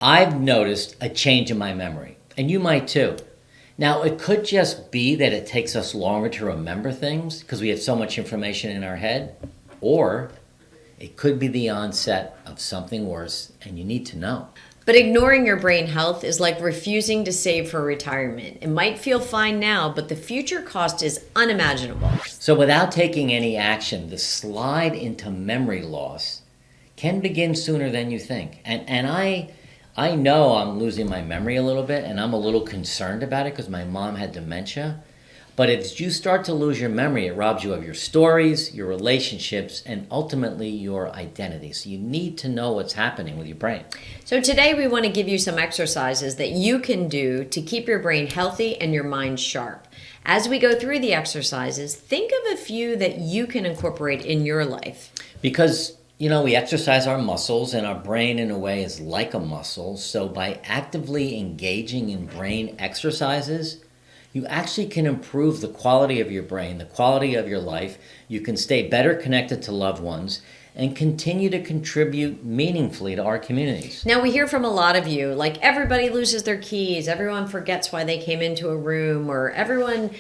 I've noticed a change in my memory, and you might too. Now, it could just be that it takes us longer to remember things because we have so much information in our head, or it could be the onset of something worse, and you need to know. But ignoring your brain health is like refusing to save for retirement. It might feel fine now, but the future cost is unimaginable. So, without taking any action, the slide into memory loss can begin sooner than you think. And I know I'm losing my memory a little bit, and I'm a little concerned about it because my mom had dementia. But as you start to lose your memory, it robs you of your stories, your relationships, and ultimately your identity. So you need to know what's happening with your brain. So today we want to give you some exercises that you can do to keep your brain healthy and your mind sharp. As we go through the exercises, think of a few that you can incorporate in your life. Because we exercise our muscles, and our brain, in a way, is like a muscle. So by actively engaging in brain exercises, you actually can improve the quality of your brain, the quality of your life. You can stay better connected to loved ones and continue to contribute meaningfully to our communities. Now, we hear from a lot of you, like everybody loses their keys, everyone forgets why they came into a room, or everyone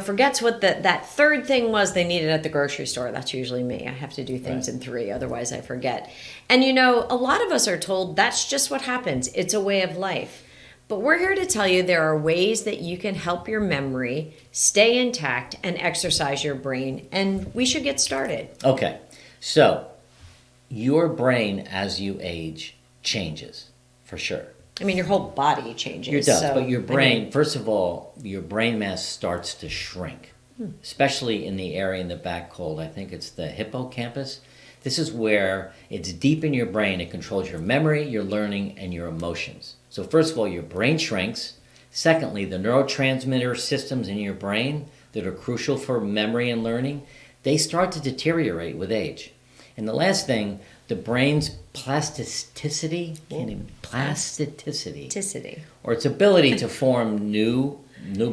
forgets what that third thing was they needed at the grocery store. That's usually me. I have to do things in three, otherwise I forget. And a lot of us are told that's just what happens. It's a way of life. But we're here to tell you there are ways that you can help your memory stay intact and exercise your brain, and we should get started. Okay, so your brain as you age changes, for sure. I mean, your whole body changes. It does, but your brain, first of all, your brain mass starts to shrink, especially in the area in the back called, I think it's the hippocampus. This is where it's deep in your brain. It controls your memory, your learning, and your emotions. So first of all, your brain shrinks. Secondly, the neurotransmitter systems in your brain that are crucial for memory and learning, they start to deteriorate with age. And the last thing, the brain's plasticity, or its ability to form new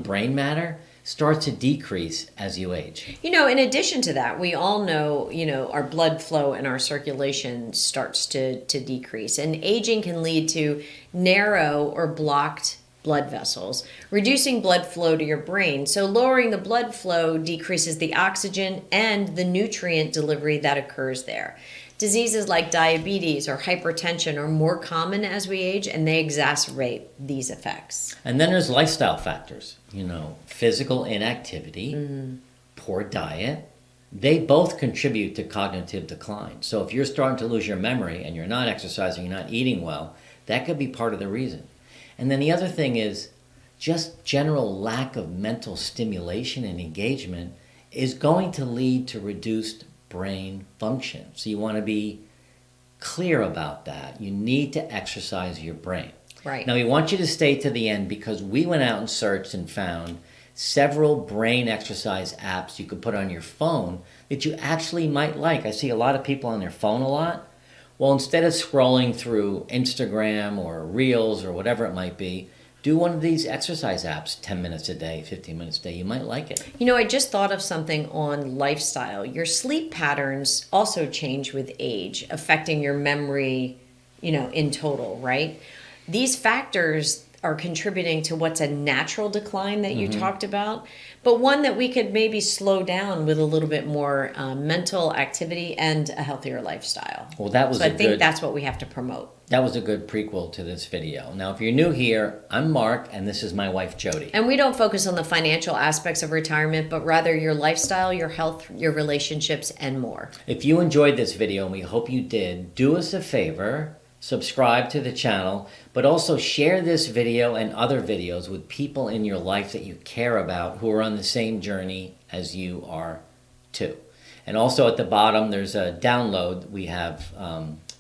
brain matter, starts to decrease as you age. In addition to that, we all know, our blood flow and our circulation starts to decrease. And aging can lead to narrow or blocked blood vessels, reducing blood flow to your brain. So lowering the blood flow decreases the oxygen and the nutrient delivery that occurs there. Diseases like diabetes or hypertension are more common as we age, and they exacerbate these effects. And then there's lifestyle factors, physical inactivity, poor diet. They both contribute to cognitive decline. So if you're starting to lose your memory and you're not exercising, you're not eating well, that could be part of the reason. And then the other thing is just general lack of mental stimulation and engagement is going to lead to reduced brain function. So you want to be clear about that. You need to exercise your brain. Right. Now, we want you to stay to the end because we went out and searched and found several brain exercise apps you could put on your phone that you actually might like. I see a lot of people on their phone a lot. Well, instead of scrolling through Instagram or Reels or whatever it might be, do one of these exercise apps 10 minutes a day, 15 minutes a day. You might like it. I just thought of something on lifestyle. Your sleep patterns also change with age, affecting your memory, in total, right? These factors are contributing to what's a natural decline that you talked about, but one that we could maybe slow down with a little bit more mental activity and a healthier lifestyle. Well, that was I think that's what we have to promote. That was a good prequel to this video. Now, if you're new here, I'm Mark, and this is my wife, Jody. And we don't focus on the financial aspects of retirement, but rather your lifestyle, your health, your relationships, and more. If you enjoyed this video, and we hope you did, do us a favor, subscribe to the channel, but also share this video and other videos with people in your life that you care about who are on the same journey as you are too. And also at the bottom, there's a download. We have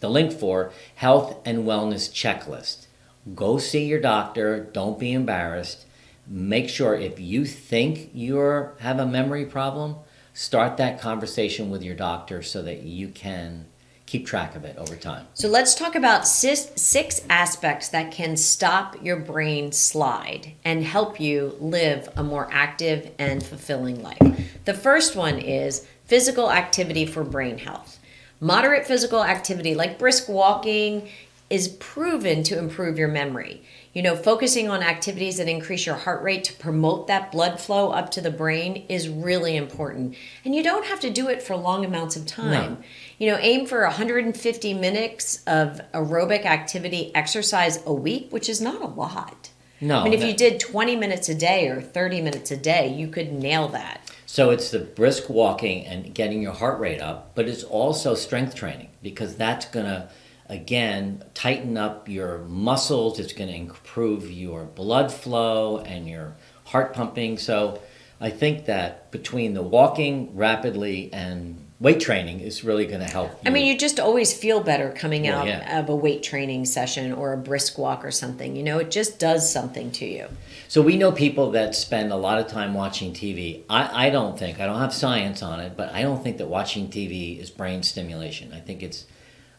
the link for Health and Wellness Checklist. Go see your doctor. Don't be embarrassed. Make sure if you think you have a memory problem, start that conversation with your doctor so that you can keep track of it over time. So let's talk about six aspects that can stop your brain slide and help you live a more active and fulfilling life. The first one is physical activity for brain health. Moderate physical activity like brisk walking, is proven to improve your memory. You know, focusing on activities that increase your heart rate to promote that blood flow up to the brain is really important. And you don't have to do it for long amounts of time. No. You know, aim for 150 minutes of aerobic activity exercise a week, which is not a lot. No. I mean, if you did 20 minutes a day or 30 minutes a day, you could nail that. So it's the brisk walking and getting your heart rate up, but it's also strength training, because that's going to, again, tighten up your muscles. It's going to improve your blood flow and your heart pumping. So I think that between the walking rapidly and weight training is really going to help you. I mean, you just always feel better coming Well, out yeah. of a weight training session or a brisk walk or something. You know, it just does something to you. So we know people that spend a lot of time watching TV. I don't have science on it, but I don't think that watching TV is brain stimulation. I think it's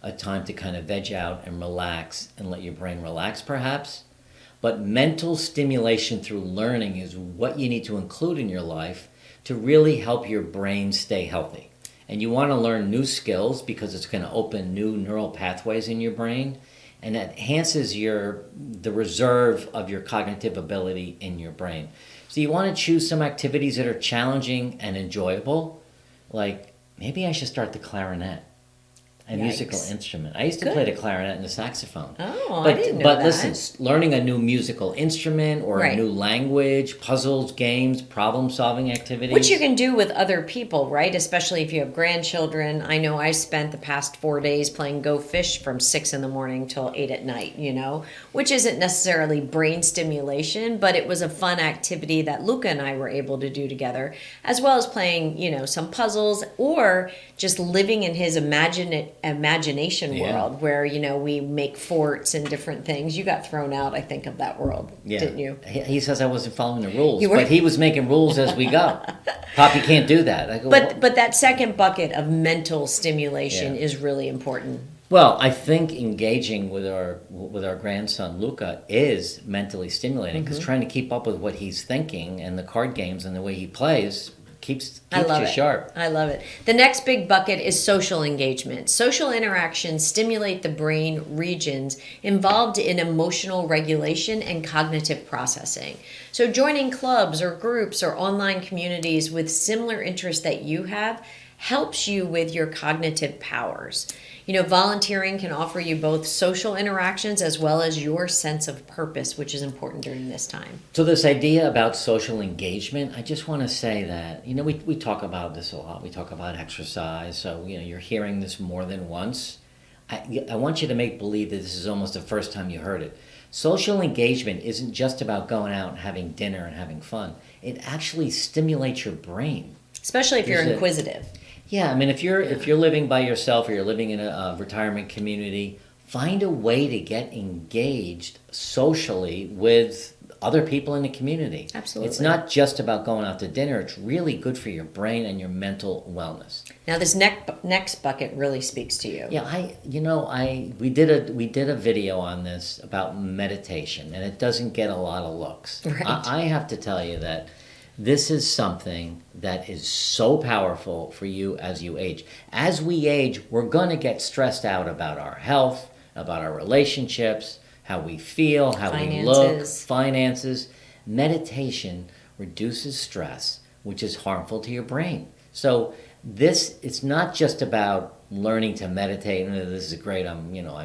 a time to kind of veg out and relax and let your brain relax, perhaps. But mental stimulation through learning is what you need to include in your life to really help your brain stay healthy. And you want to learn new skills because it's going to open new neural pathways in your brain, and it enhances the reserve of your cognitive ability in your brain. So you want to choose some activities that are challenging and enjoyable. Like, maybe I should start the clarinet, a Yikes. musical instrument. I used to Good. play the clarinet and the saxophone. Oh, but, I didn't know but that. listen, learning a new musical instrument or Right. a new language, puzzles, games, problem-solving activities. Which you can do with other people, right? Especially if you have grandchildren. I know I spent the past 4 days playing Go Fish from 6 in the morning till 8 at night, you know, which isn't necessarily brain stimulation, but it was a fun activity that Luca and I were able to do together, as well as playing, you know, some puzzles or just living in his imagination Yeah. world where, you know, we make forts and different things. You got thrown out, I think, of that world, Yeah. didn't you? He says I wasn't following the rules, You were- but he was making rules as we go. Pop, you can't do that. I go, But that second bucket of mental stimulation Yeah. is really important. well, I think engaging with our grandson Luca is mentally stimulating, because trying to keep up with what he's thinking and the card games and the way he plays keeps I love you it. sharp. I love it. The next big bucket is social engagement. Social interactions stimulate the brain regions involved in emotional regulation and cognitive processing. So joining clubs or groups or online communities with similar interests that you have helps you with your cognitive powers. You know, volunteering can offer you both social interactions as well as your sense of purpose, which is important during this time. So this idea about social engagement, I just want to say that, you know, we talk about this a lot. We talk about exercise. So, you know, you're hearing this more than once. I want you to make believe that this is almost the first time you heard it. Social engagement isn't just about going out and having dinner and having fun. It actually stimulates your brain. Especially if you're Is it- inquisitive. Yeah, I mean, if you're living by yourself or you're living in a retirement community, find a way to get engaged socially with other people in the community. Absolutely. It's not just about going out to dinner. It's really good for your brain and your mental wellness. Now, this next bucket really speaks to you. Yeah, we did a video on this about meditation, and it doesn't get a lot of looks. Right. I have to tell you that this is something that is so powerful for you as you age. As we age, we're going to get stressed out about our health, about our relationships, how we feel, how we look, Finances. finances. Meditation reduces stress, which is harmful to your brain. So it's not just about learning to meditate. This is great. I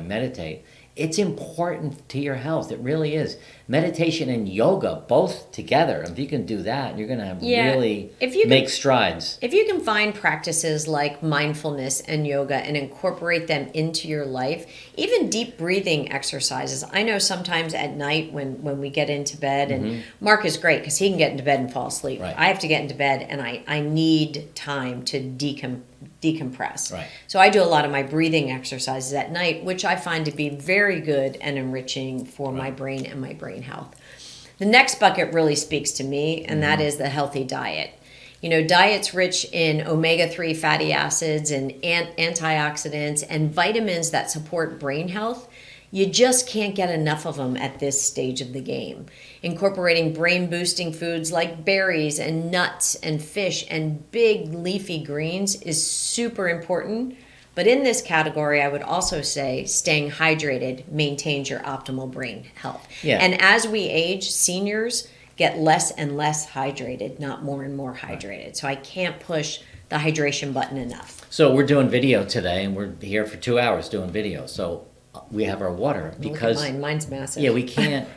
meditate. It's important to your health. It really is. Meditation and yoga both together. If you can do that, you're going to really make strides. If you can find practices like mindfulness and yoga and incorporate them into your life, even deep breathing exercises. I know sometimes at night when we get into bed, and Mark is great because he can get into bed and fall asleep. Right. I have to get into bed and I need time to decompress. Right. So I do a lot of my breathing exercises at night, which I find to be very good and enriching for my brain and my brain health. The next bucket really speaks to me, and that is the healthy diet. You know, diets rich in omega-3 fatty acids and antioxidants and vitamins that support brain health. You just can't get enough of them at this stage of the game. Incorporating brain-boosting foods like berries and nuts and fish and big leafy greens is super important But in this category, I would also say staying hydrated maintains your optimal brain health. Yeah. And as we age, seniors get less and less hydrated, not more and more hydrated. So I can't push the hydration button enough. So we're doing video today, and we're here for 2 hours doing video. So we have our water because Look at mine's massive. yeah, we can't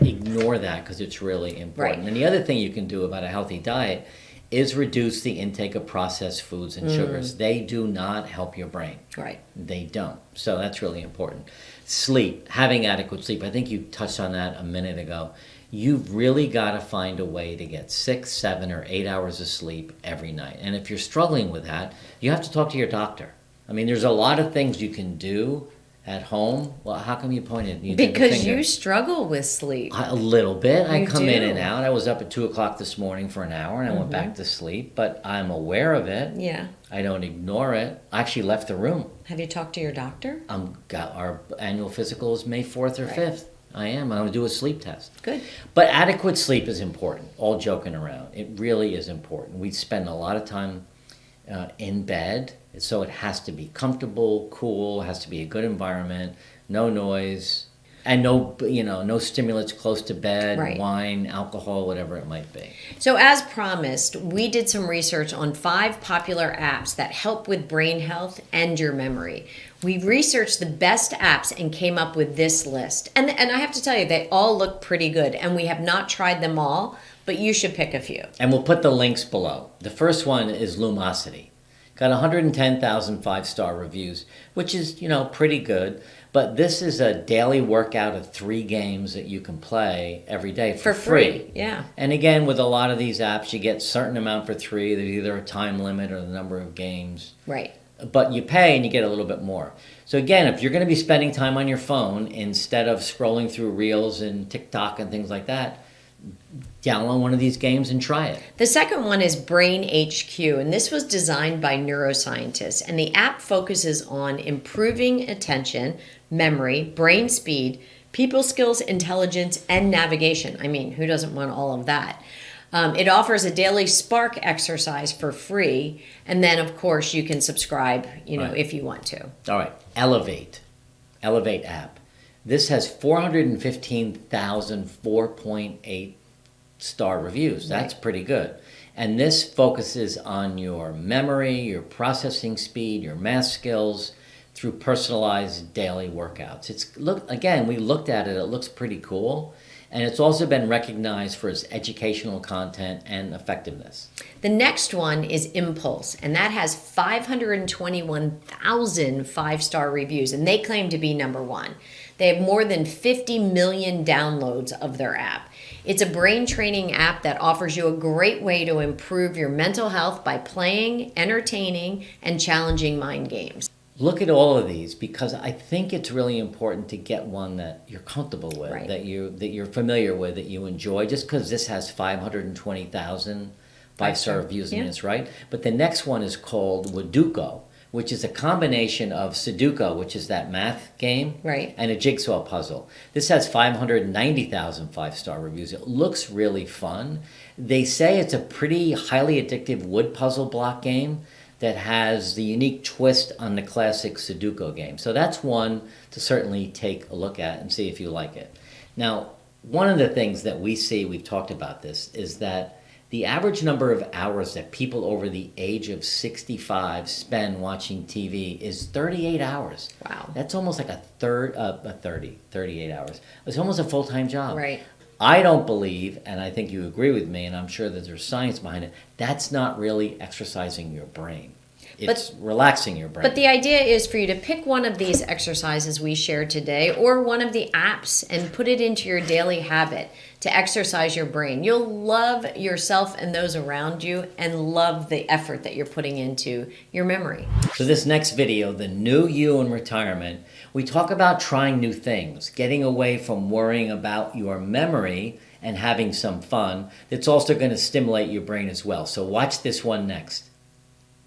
ignore that because it's really important. Right. And the other thing you can do about a healthy diet is reduce the intake of processed foods and sugars. They do not help your brain. Right. They don't. So that's really important. Sleep, having adequate sleep. I think you touched on that a minute ago. You've really got to find a way to get 6, 7, or 8 hours of sleep every night. And if you're struggling with that, you have to talk to your doctor. I mean, there's a lot of things you can do at home. Well, how come you pointed? Because you struggle with sleep. A little bit. I You come in do. and out. I was up at 2 o'clock this morning for an hour, and I went back to sleep. But I'm aware of it. Yeah. I don't ignore it. I actually left the room. Have you talked to your doctor? Our annual physical is May 4th or Right. 5th. I am. I'm going to do a sleep test. Good. But adequate sleep is important, all joking around. It really is important. We spend a lot of time in bed, so it has to be comfortable, cool, it has to be a good environment, no noise, and no stimulants close to bed, Right. wine, alcohol, whatever it might be. So as promised, we did some research on 5 popular apps that help with brain health and your memory. We researched the best apps and came up with this list. And I have to tell you, they all look pretty good, and we have not tried them all, but you should pick a few. And we'll put the links below. The first one is Lumosity. Got 110,000 5-star reviews, which is, pretty good. But this is a daily workout of 3 games that you can play every day for free. Yeah. And again, with a lot of these apps, you get a certain amount for 3. There's either a time limit or the number of games. Right. But you pay and you get a little bit more. So again, if you're going to be spending time on your phone instead of scrolling through Reels and TikTok and things like that, download one of these games and try it. The second one is Brain HQ, and this was designed by neuroscientists. And the app focuses on improving attention, memory, brain speed, people skills, intelligence, and navigation. I mean, who doesn't want all of that? It offers a daily spark exercise for free, and then of course you can subscribe, Right. if you want to. All right, Elevate app. This has 415,000 4.8 star reviews. That's Right. pretty good. And this focuses on your memory, your processing speed, your math skills through personalized daily workouts. We looked at it, it looks pretty cool. And it's also been recognized for its educational content and effectiveness. The next one is Impulse, and that has 521,000 5-star reviews, and they claim to be number 1. They have more than 50 million downloads of their app. It's a brain training app that offers you a great way to improve your mental health by playing, entertaining, and challenging mind games. Look at all of these because I think it's really important to get one that you're comfortable with, Right. that you're familiar with, that you enjoy. Just because this has 520,000 5-star reviews in Yeah. this, right? But the next one is called Woodoku, which is a combination of Sudoku, which is that math game, Right. and a jigsaw puzzle. This has 590,000 5-star reviews. It looks really fun. They say it's a pretty highly addictive wood puzzle block game that has the unique twist on the classic Sudoku game. So that's one to certainly take a look at and see if you like it. Now, one of the things that we see, we've talked about this, is that the average number of hours that people over the age of 65 spend watching TV is 38 hours. Wow. That's almost like 38 hours. It's almost a full-time job. Right. I don't believe, and I think you agree with me, and I'm sure that there's science behind it, that's not really exercising your brain. It's relaxing your brain. But the idea is for you to pick one of these exercises we shared today or one of the apps and put it into your daily habit to exercise your brain. You'll love yourself and those around you and love the effort that you're putting into your memory. So this next video, The New You in Retirement, we talk about trying new things, getting away from worrying about your memory and having some fun. That's also going to stimulate your brain as well. So watch this one next.